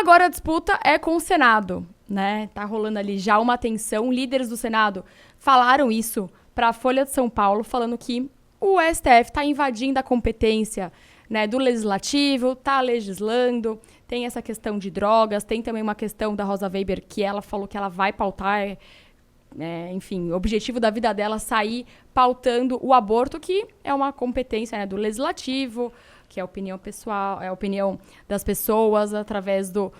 Agora a disputa é com o Senado, né? Tá rolando ali já uma tensão. Líderes do Senado falaram isso para a Folha de São Paulo, falando que o STF está invadindo a competência, né, do Legislativo, está legislando. Tem essa questão de drogas, tem também uma questão da Rosa Weber, que ela falou que ela vai pautar, enfim, o objetivo da vida dela é sair pautando o aborto, que é uma competência, né, do Legislativo, que é a opinião pessoal, é a opinião das pessoas através do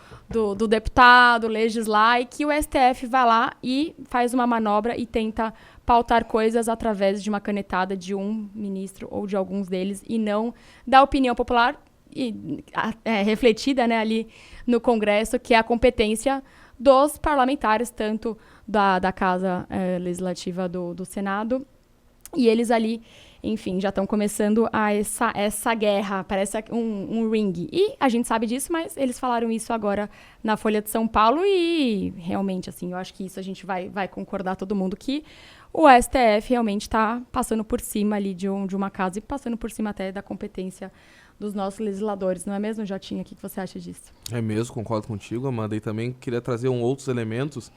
deputado, legislar, e que o STF vai lá e faz uma manobra e tenta pautar coisas através de uma canetada de um ministro ou de alguns deles, e não da opinião popular refletida, né, ali no Congresso, que é a competência dos parlamentares, tanto da Casa Legislativa do Senado, e eles ali, enfim, já estão começando essa guerra, parece um ringue. E a gente sabe disso, mas eles falaram isso agora na Folha de São Paulo e realmente, assim, eu acho que isso a gente vai concordar todo mundo, que o STF realmente está passando por cima ali de uma casa e passando por cima até da competência dos nossos legisladores, não é mesmo, Jotinha? O que você acha disso? É mesmo, concordo contigo, Amanda, e também queria trazer outros elementos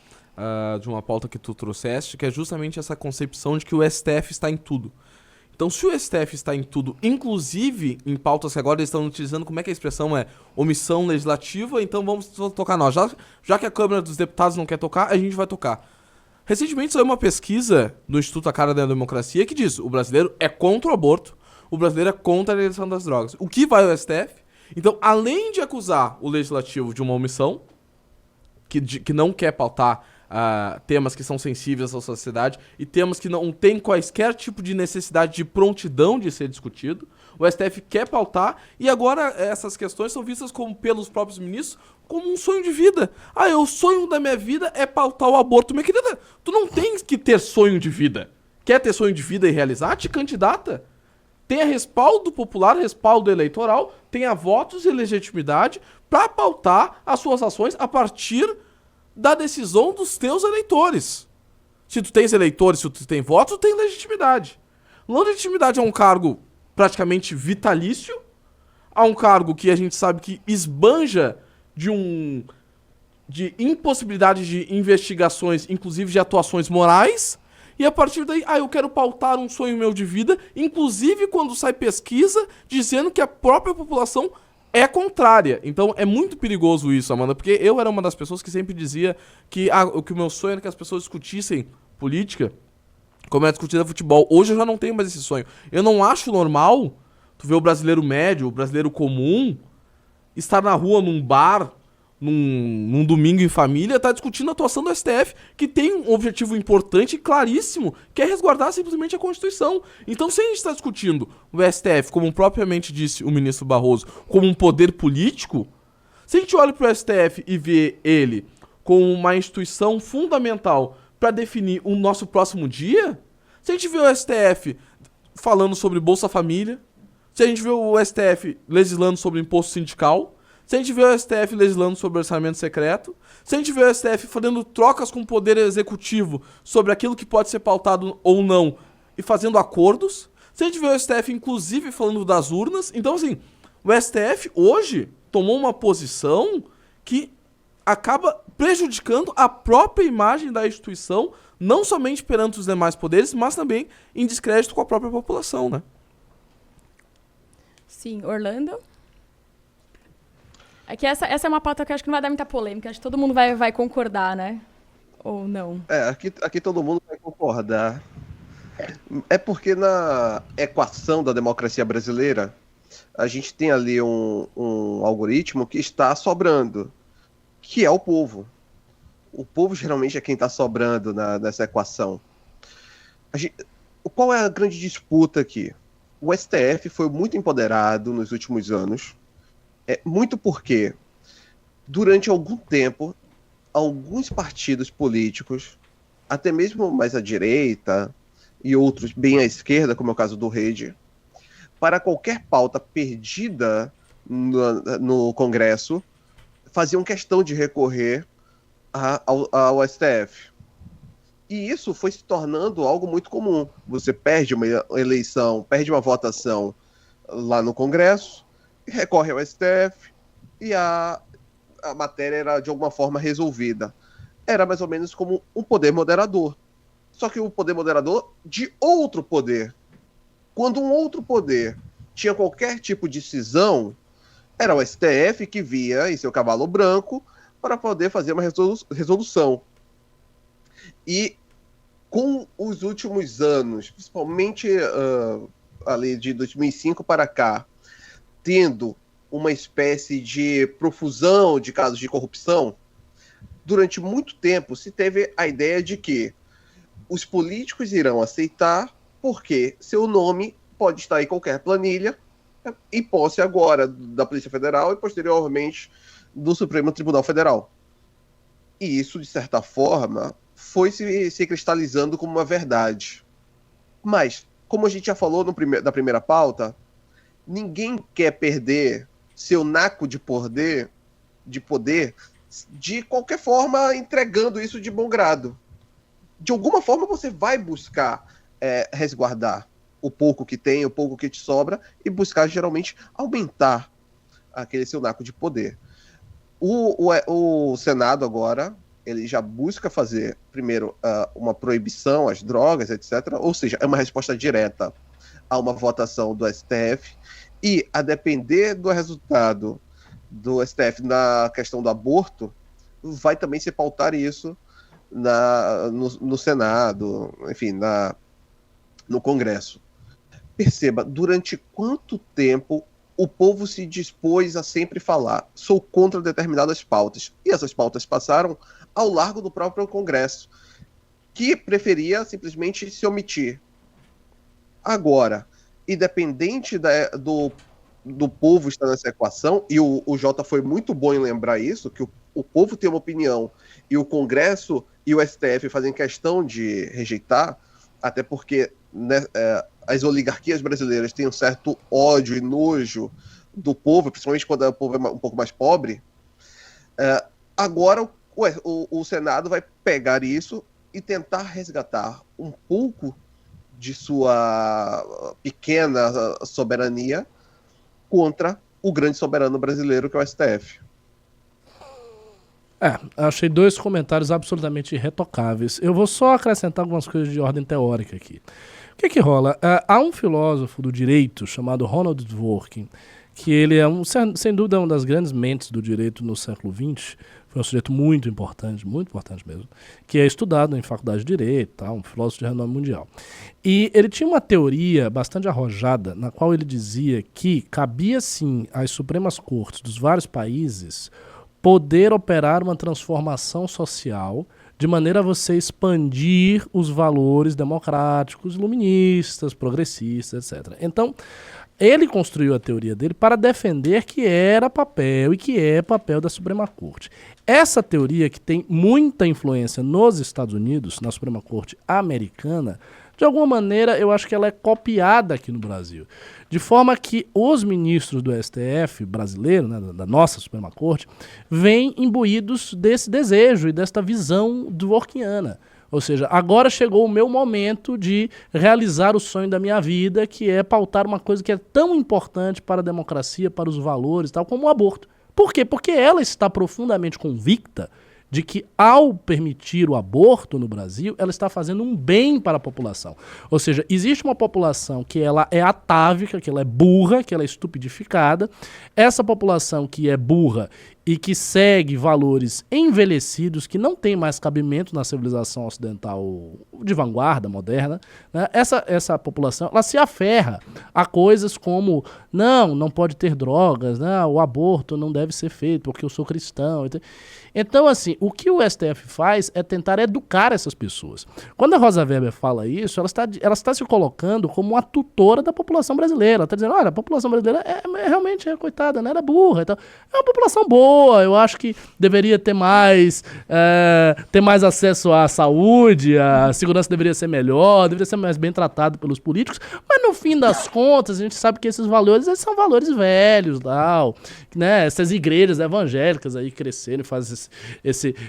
de uma pauta que tu trouxeste, que é justamente essa concepção de que o STF está em tudo. Então, se o STF está em tudo, inclusive em pautas que agora eles estão utilizando, como é que a expressão é? Omissão legislativa, então vamos tocar nós. Já que a Câmara dos Deputados não quer tocar, a gente vai tocar. Recentemente saiu uma pesquisa do Instituto A Cara da Democracia que diz: o brasileiro é contra o aborto, o brasileiro é contra a legalização das drogas. O que vai ao STF? Então, além de acusar o legislativo de uma omissão, que não quer pautar temas que são sensíveis à sociedade e temas que não tem quaisquer tipo de necessidade de prontidão de ser discutido, o STF quer pautar, e agora essas questões são vistas pelos próprios ministros como um sonho de vida. O sonho da minha vida é pautar o aborto. Minha querida, tu não tens que ter sonho de vida. Quer ter sonho de vida e realizar? Te candidata. Tenha respaldo popular, respaldo eleitoral, tenha votos e legitimidade para pautar as suas ações a partir da decisão dos teus eleitores. Se tu tens eleitores, se tu tem votos, tu tem legitimidade. Legitimidade é um cargo praticamente vitalício, é um cargo que a gente sabe que esbanja de impossibilidade de investigações, inclusive de atuações morais, e a partir daí, eu quero pautar um sonho meu de vida, inclusive quando sai pesquisa dizendo que a própria população é contrária. Então é muito perigoso isso, Amanda, porque eu era uma das pessoas que sempre dizia que o meu sonho era que as pessoas discutissem política como é discutida futebol. Hoje eu já não tenho mais esse sonho. Eu não acho normal tu ver o brasileiro médio, o brasileiro comum, estar na rua, num bar, num domingo em família, tá discutindo a atuação do STF, que tem um objetivo importante e claríssimo, que é resguardar simplesmente a Constituição. Então, se a gente está discutindo o STF, como propriamente disse o ministro Barroso, como um poder político, se a gente olha para o STF e vê ele como uma instituição fundamental para definir o nosso próximo dia, se a gente vê o STF falando sobre Bolsa Família, se a gente vê o STF legislando sobre imposto sindical, se a gente vê o STF legislando sobre orçamento secreto, se a gente vê o STF fazendo trocas com o poder executivo sobre aquilo que pode ser pautado ou não e fazendo acordos, se a gente vê o STF inclusive falando das urnas, então assim, o STF hoje tomou uma posição que acaba prejudicando a própria imagem da instituição, não somente perante os demais poderes, mas também em descrédito com a própria população, né? Sim, Orlando? É que essa é uma pauta que eu acho que não vai dar muita polêmica, acho que todo mundo vai concordar, né? Ou não? Aqui todo mundo vai concordar. É porque na equação da democracia brasileira, a gente tem ali um algoritmo que está sobrando, que é o povo. O povo geralmente é quem está sobrando nessa equação. Qual é a grande disputa aqui? O STF foi muito empoderado nos últimos anos, muito porque, durante algum tempo, alguns partidos políticos, até mesmo mais à direita e outros bem à esquerda, como é o caso do Rede, para qualquer pauta perdida no Congresso, faziam questão de recorrer ao STF. E isso foi se tornando algo muito comum. Você perde uma eleição, perde uma votação lá no Congresso, recorre ao STF, e a matéria era de alguma forma resolvida. Era mais ou menos como um poder moderador. Só que o poder moderador de outro poder. Quando um outro poder tinha qualquer tipo de cisão, era o STF que via em seu cavalo branco para poder fazer uma resolução. E com os últimos anos, principalmente ali de 2005 para cá, tendo uma espécie de profusão de casos de corrupção, durante muito tempo se teve a ideia de que os políticos irão aceitar porque seu nome pode estar em qualquer planilha, em posse agora da Polícia Federal e posteriormente do Supremo Tribunal Federal. E isso, de certa forma, foi se cristalizando como uma verdade. Mas, como a gente já falou da primeira pauta, ninguém quer perder seu naco de poder de qualquer forma entregando isso de bom grado. De alguma forma você vai buscar resguardar o pouco que tem, o pouco que te sobra, e buscar geralmente aumentar aquele seu naco de poder. O Senado agora, ele já busca fazer, primeiro, uma proibição às drogas, etc. Ou seja, é uma resposta direta a uma votação do STF, e a depender do resultado do STF na questão do aborto, vai também se pautar isso no Senado, enfim, no Congresso. Perceba, durante quanto tempo o povo se dispôs a sempre falar: sou contra determinadas pautas. E essas pautas passaram ao largo do próprio Congresso, que preferia simplesmente se omitir. Agora, independente do povo estar nessa equação, e o Jota foi muito bom em lembrar isso, que o povo tem uma opinião e o Congresso e o STF fazem questão de rejeitar, até porque as oligarquias brasileiras têm um certo ódio e nojo do povo, principalmente quando o povo é um pouco mais pobre. Agora o Senado vai pegar isso e tentar resgatar um pouco de sua pequena soberania contra o grande soberano brasileiro, que é o STF. Achei 2 comentários absolutamente irretocáveis. Eu vou só acrescentar algumas coisas de ordem teórica aqui. O que rola? Há um filósofo do direito chamado Ronald Dworkin, que ele é, sem dúvida, uma das grandes mentes do direito no século XX. Foi um sujeito muito importante mesmo, que é estudado em faculdade de direito, um filósofo de renome mundial. E ele tinha uma teoria bastante arrojada, na qual ele dizia que cabia, sim, às Supremas Cortes dos vários países poder operar uma transformação social de maneira a você expandir os valores democráticos, iluministas, progressistas, etc. Então, ele construiu a teoria dele para defender que era papel e que é papel da Suprema Corte. Essa teoria, que tem muita influência nos Estados Unidos, na Suprema Corte americana, de alguma maneira eu acho que ela é copiada aqui no Brasil. De forma que os ministros do STF brasileiro, né, da nossa Suprema Corte, vêm imbuídos desse desejo e desta visão dworkiana. Ou seja, agora chegou o meu momento de realizar o sonho da minha vida, que é pautar uma coisa que é tão importante para a democracia, para os valores, tal, como o aborto. Por quê? Porque ela está profundamente convicta de que, ao permitir o aborto no Brasil, ela está fazendo um bem para a população. Ou seja, existe uma população que ela é atávica, que ela é burra, que ela é estupidificada. Essa população que é burra e que segue valores envelhecidos, que não tem mais cabimento na civilização ocidental de vanguarda, moderna, né? Essa população, ela se aferra a coisas como: não pode ter drogas, né? O aborto não deve ser feito porque eu sou cristão. Então, assim, o que o STF faz é tentar educar essas pessoas. Quando a Rosa Weber fala isso, ela está se colocando como uma tutora da população brasileira. Ela está dizendo: olha, a população brasileira realmente é coitada, né? Ela é burra e tal. É uma população boa, eu acho que deveria ter mais acesso à saúde, a segurança deveria ser melhor, deveria ser mais bem tratado pelos políticos, mas no fim das contas a gente sabe que esses valores, eles são valores velhos, tal, né? Essas igrejas evangélicas aí crescendo e fazem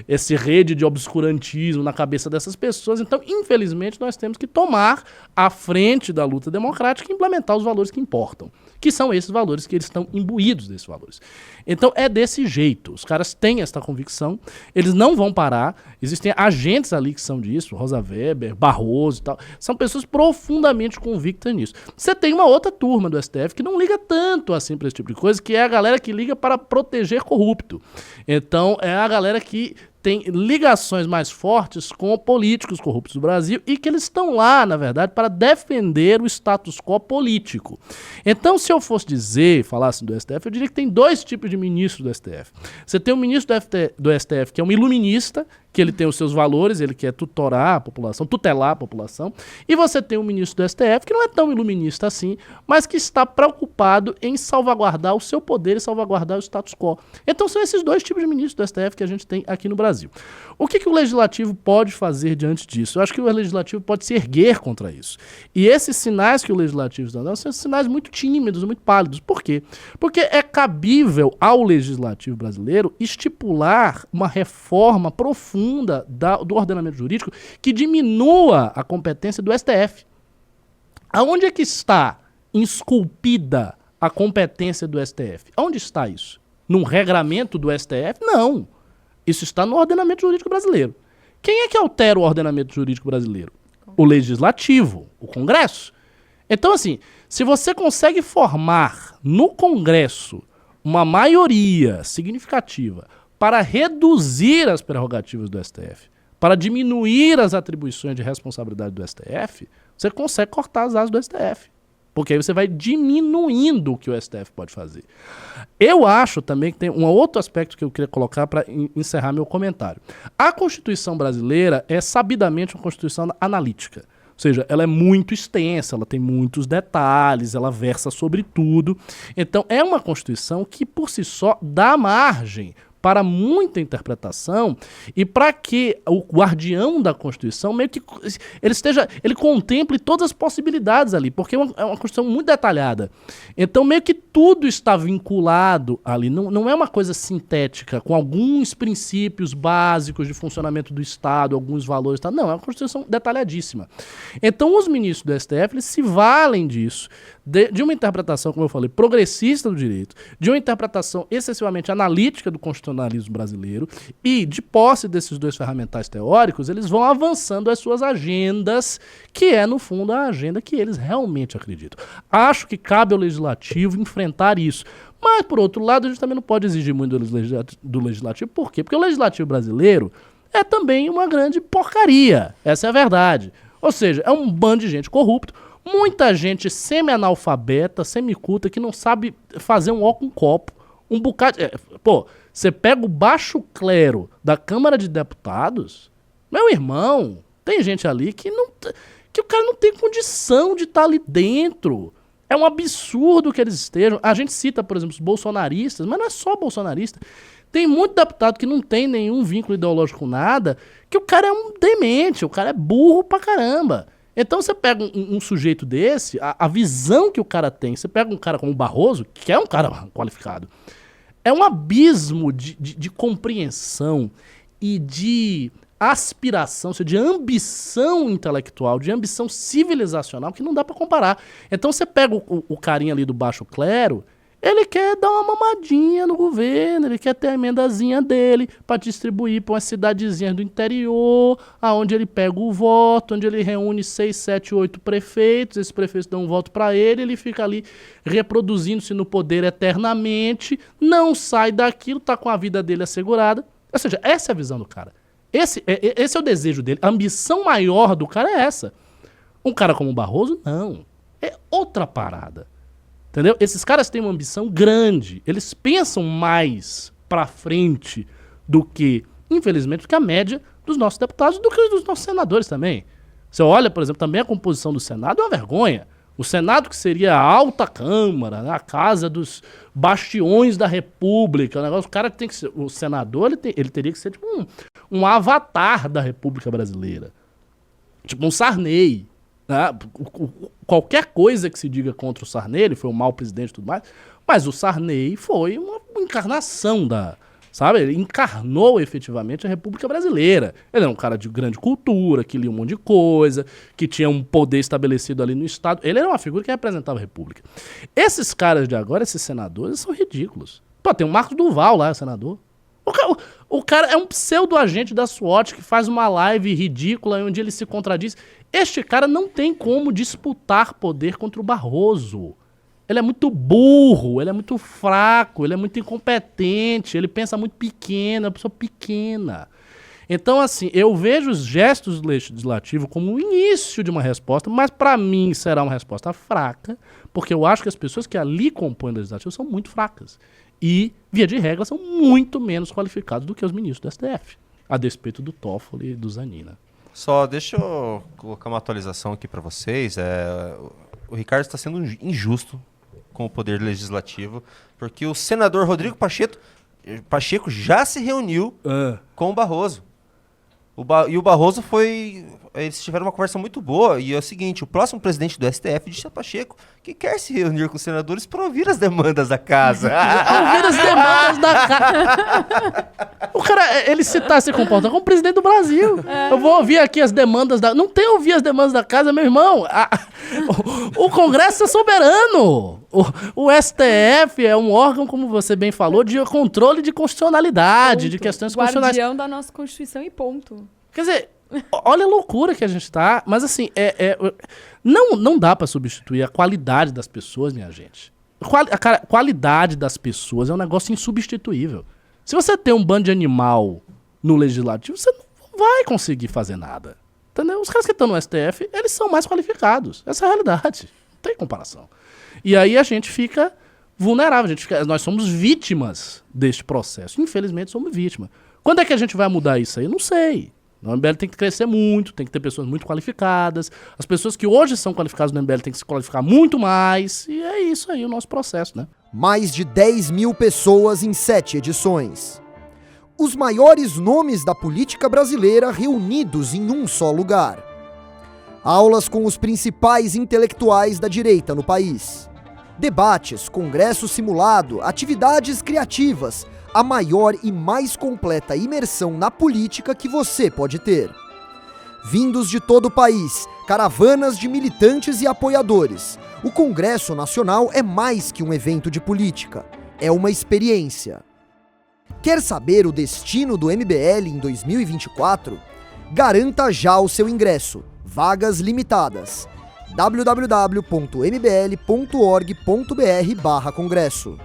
esse rede de obscurantismo na cabeça dessas pessoas. Então, infelizmente, nós temos que tomar a frente da luta democrática e implementar os valores que importam, que são esses valores, que eles estão imbuídos desses valores. Então, é desse jeito. Os caras têm essa convicção, eles não vão parar. Existem agentes ali que são disso, Rosa Weber, Barroso e tal. São pessoas profundamente convictas nisso. Você tem uma outra turma do STF que não liga tanto assim para esse tipo de coisa, que é a galera que liga para proteger corrupto. Então, é a galera que tem ligações mais fortes com políticos corruptos do Brasil e que eles estão lá, na verdade, para defender o status quo político. Então, se eu fosse falar assim do STF, eu diria que tem dois tipos de ministros do STF. Você tem um ministro do STF que é um iluminista, que ele tem os seus valores, ele quer tutelar a população, e você tem um ministro do STF que não é tão iluminista assim, mas que está preocupado em salvaguardar o seu poder e salvaguardar o status quo. Então são esses dois tipos de ministros do STF que a gente tem aqui no Brasil. O que o Legislativo pode fazer diante disso? Eu acho que o Legislativo pode se erguer contra isso. E esses sinais que o Legislativo está dando são sinais muito tímidos, muito pálidos. Por quê? Porque é cabível ao Legislativo brasileiro estipular uma reforma profunda do ordenamento jurídico que diminua a competência do STF. Aonde é que está esculpida a competência do STF? Onde está isso? Num regramento do STF? Não. Isso está no ordenamento jurídico brasileiro. Quem é que altera o ordenamento jurídico brasileiro? O Legislativo, o Congresso. Então, assim, se você consegue formar no Congresso uma maioria significativa para reduzir as prerrogativas do STF, para diminuir as atribuições de responsabilidade do STF, você consegue cortar as asas do STF. Porque aí você vai diminuindo o que o STF pode fazer. Eu acho também que tem um outro aspecto que eu queria colocar para encerrar meu comentário. A Constituição brasileira é sabidamente uma Constituição analítica. Ou seja, ela é muito extensa, ela tem muitos detalhes, ela versa sobre tudo. Então, é uma Constituição que, por si só, dá margem para muita interpretação e para que o guardião da Constituição meio que ele contemple todas as possibilidades ali, porque é uma Constituição muito detalhada. Então meio que tudo está vinculado ali, não é uma coisa sintética, com alguns princípios básicos de funcionamento do Estado, alguns valores, tá? Não, é uma Constituição detalhadíssima. Então os ministros do STF eles se valem disso, de uma interpretação, como eu falei, progressista do direito, de uma interpretação excessivamente analítica do constitucionalismo brasileiro e, de posse desses dois ferramentais teóricos, eles vão avançando as suas agendas, que é, no fundo, a agenda que eles realmente acreditam. Acho que cabe ao Legislativo enfrentar isso. Mas, por outro lado, a gente também não pode exigir muito do Legislativo. Por quê? Porque o Legislativo brasileiro é também uma grande porcaria. Essa é a verdade. Ou seja, é um bando de gente corrupto, muita gente semi-analfabeta, semi-culta, que não sabe fazer um ó com um copo. Um bocado... Pô, você pega o baixo clero da Câmara de Deputados, meu irmão, tem gente ali que o cara não tem condição de estar ali dentro. É um absurdo que eles estejam. A gente cita, por exemplo, os bolsonaristas, mas não é só bolsonarista. Tem muito deputado que não tem nenhum vínculo ideológico com nada, que o cara é um demente, o cara é burro pra caramba. Então você pega um sujeito desse, a visão que o cara tem, você pega um cara como o Barroso, que é um cara qualificado, é um abismo de compreensão e de aspiração, ou seja, de ambição intelectual, de ambição civilizacional, que não dá pra comparar. Então você pega o carinha ali do baixo clero, ele quer dar uma mamadinha no governo, ele quer ter a emendazinha dele para distribuir para umas cidadezinhas do interior, aonde ele pega o voto, onde ele reúne 6, 7, 8 prefeitos, esses prefeitos dão um voto para ele fica ali reproduzindo-se no poder eternamente, não sai daquilo, tá com a vida dele assegurada. Ou seja, essa é a visão do cara. Esse é o desejo dele. A ambição maior do cara é essa. Um cara como o Barroso, não. É outra parada. Entendeu? Esses caras têm uma ambição grande. Eles pensam mais pra frente do que, infelizmente, do que a média dos nossos deputados, do que dos nossos senadores também. Você olha, por exemplo, também a composição do Senado é uma vergonha. O Senado, que seria a alta Câmara, né, a casa dos bastiões da República, o negócio, o cara tem que ser, o senador, ele teria que ser tipo um avatar da República Brasileira. Tipo um Sarney. Né? Qualquer coisa que se diga contra o Sarney, ele foi um mau presidente e tudo mais, mas o Sarney foi uma encarnação sabe? Ele encarnou efetivamente a República Brasileira. Ele era um cara de grande cultura, que lia um monte de coisa, que tinha um poder estabelecido ali no Estado. Ele era uma figura que representava a República. Esses caras de agora, esses senadores, são ridículos. Pô, tem o Marcos Duval lá, senador. O cara é um pseudo-agente da SWAT que faz uma live ridícula onde ele se contradiz. Este cara não tem como disputar poder contra o Barroso. Ele é muito burro, ele é muito fraco, ele é muito incompetente, ele pensa muito pequeno, é uma pessoa pequena. Então, assim, eu vejo os gestos do legislativo como o início de uma resposta, mas para mim será uma resposta fraca, porque eu acho que as pessoas que ali compõem o legislativo são muito fracas. E, via de regra, são muito menos qualificados do que os ministros do STF, a despeito do Toffoli e do Zanina. Só deixa eu colocar uma atualização aqui para vocês. O Ricardo está sendo injusto com o poder legislativo, porque o senador Rodrigo Pacheco já se reuniu com o Barroso. E o Barroso eles tiveram uma conversa muito boa, e é o seguinte, o próximo presidente do STF disse a Pacheco que quer se reunir com os senadores para ouvir as demandas da casa. Ouvir as demandas da casa. O cara, ele se comporta como presidente do Brasil. Eu vou ouvir aqui as demandas da... Não tem ouvir as demandas da casa, meu irmão. O Congresso é soberano. O STF é um órgão, como você bem falou, de controle de constitucionalidade, de questões constitucionais. Guardião da nossa Constituição e ponto. Quer dizer, olha a loucura que a gente tá. Mas assim, não dá pra substituir a qualidade das pessoas, minha gente. A qualidade das pessoas é um negócio insubstituível. Se você tem um bando de animal no legislativo, você não vai conseguir fazer nada. Entendeu? Os caras que estão no STF, eles são mais qualificados. Essa é a realidade. Não tem comparação. E aí a gente fica vulnerável. Nós somos vítimas deste processo. Infelizmente, somos vítimas. Quando é que a gente vai mudar isso aí? Não sei. O MBL tem que crescer muito, tem que ter pessoas muito qualificadas. As pessoas que hoje são qualificadas no MBL têm que se qualificar muito mais. E é isso aí o nosso processo, né? Mais de 10 mil pessoas em 7 edições. Os maiores nomes da política brasileira reunidos em um só lugar. Aulas com os principais intelectuais da direita no país. Debates, congresso simulado, atividades criativas, a maior e mais completa imersão na política que você pode ter. Vindos de todo o país, caravanas de militantes e apoiadores. O Congresso Nacional é mais que um evento de política, é uma experiência. Quer saber o destino do MBL em 2024? Garanta já o seu ingresso. Vagas limitadas. www.mbl.org.br/congresso